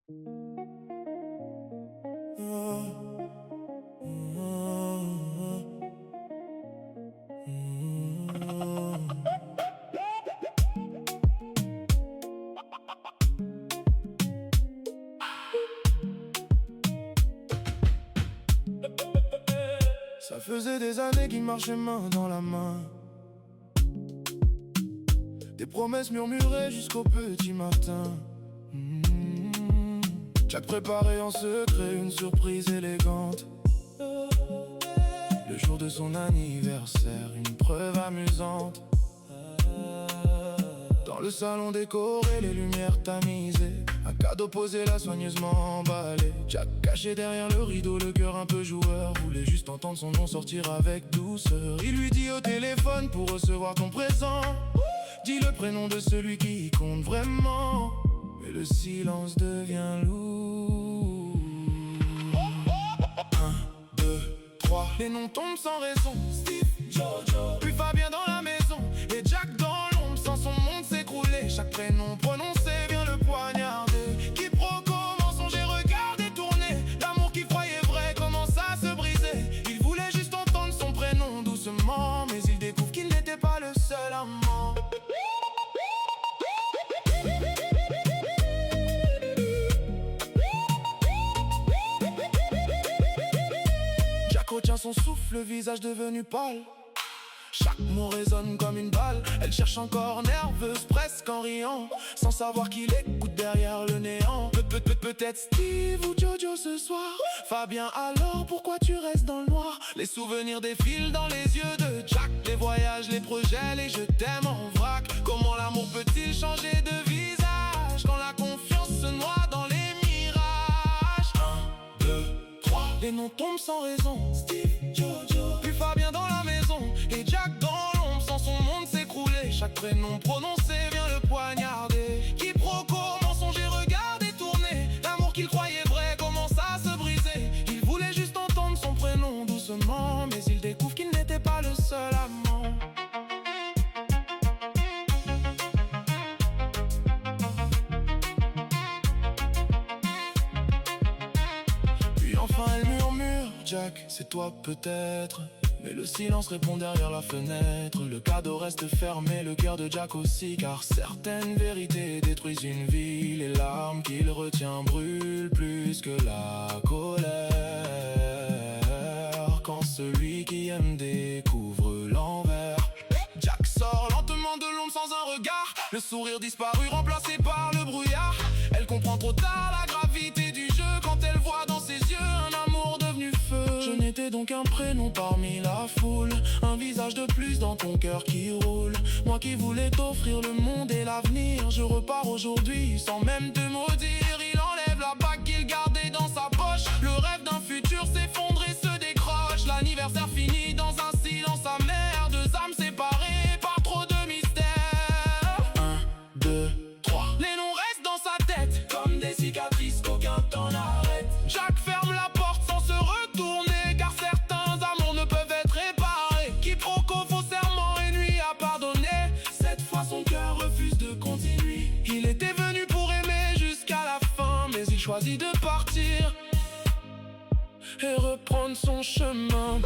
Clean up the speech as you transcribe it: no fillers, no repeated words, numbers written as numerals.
Ça faisait des années qu'ils marchaient main dans la main. Des promesses murmurées jusqu'au petit matin. Jack préparait en secret une surprise élégante. Le jour de son anniversaire, une preuve amusante. Dans le salon décoré, les lumières tamisées, un cadeau posé là soigneusement emballé. Jack caché derrière le rideau, le cœur un peu joueur, voulait juste entendre son nom sortir avec douceur. Il lui dit au téléphone: pour recevoir ton présent, dis le prénom de celui qui compte vraiment. Mais le silence devient lourd. 1, 2, 3, les noms tombent sans raison. Steve, Jojo, puis Fabien dans la maison, et Jack dans l'ombre sans son monde s'écrouler. Chaque prénom prononcé vient le poignarder. Quiproquo, mensonge et regard détourné. L'amour qu'il croyait vrai commence à se briser. Il voulait juste entendre son prénom doucement, mais il découvre qu'il n'était pas le seul amant. Jack retient son souffle, le visage devenu pâle. Chaque mot résonne comme une balle. Elle cherche encore, nerveuse, presque en riant, sans savoir qu'il écoute derrière le néant. Peut-être Steve ou Jojo ce soir. Fabien, alors pourquoi tu restes dans le noir? Les souvenirs défilent dans les yeux de Jack. Les voyages, les projets, les je t'aime en vrac. Comment l'amour peut-il changer de visage quand la confiance se noie dans les mirages? 1, 2, 3, les noms tombent sans raison. Steve, Jojo, puis Fabien dans la maison, et Jack dans l'ombre sans son monde s'écrouler. Chaque prénom prononcé vient le poignarder. Quiproquo, mensonge et regard détourné. L'amour qu'il croyait vrai commence à se briser. Il voulait juste entendre son prénom doucement, mais il découvre qu'il n'était pas le seul amant. Puis enfin elle murmure: Jack, c'est toi peut-être. Mais le silence répond derrière la fenêtre. Le cadeau reste fermé, le cœur de Jack aussi, car certaines vérités détruisent une vie. Les larmes qu'il retient brûlent plus que la colère. Quand celui qui aime découvre l'envers. Jack sort lentement de l'ombre sans un regard. Le sourire disparu remplacé par le brouillard. Elle comprend trop tard la gravité du jeu quand elle voit dans ses yeux un amour devenu feu. Je n'étais donc qu'un prénom parmi la foule, un visage de plus dans ton cœur qui roule. Moi qui voulais t'offrir le monde et l'avenir, je repars aujourd'hui sans même te maudire. Il enlève la bague qu'il gardait dans sa poche. Le rêve d'un futur s'effondre et se décroche. L'anniversaire finit dans un silence amer. Deux âmes séparées par trop de mystère. 1, 2, 3, les noms restent dans sa tête comme des cicatrices qu'aucun temps n'arrête. Jack ferme la porte sans se retourner, car certains amours ne peuvent être réparés. Quiproquo, faux serment et nuit à pardonner. Cette fois son cœur refuse de continuer. Il était venu pour aimer jusqu'à la fin, mais il choisit de partir et reprendre son chemin.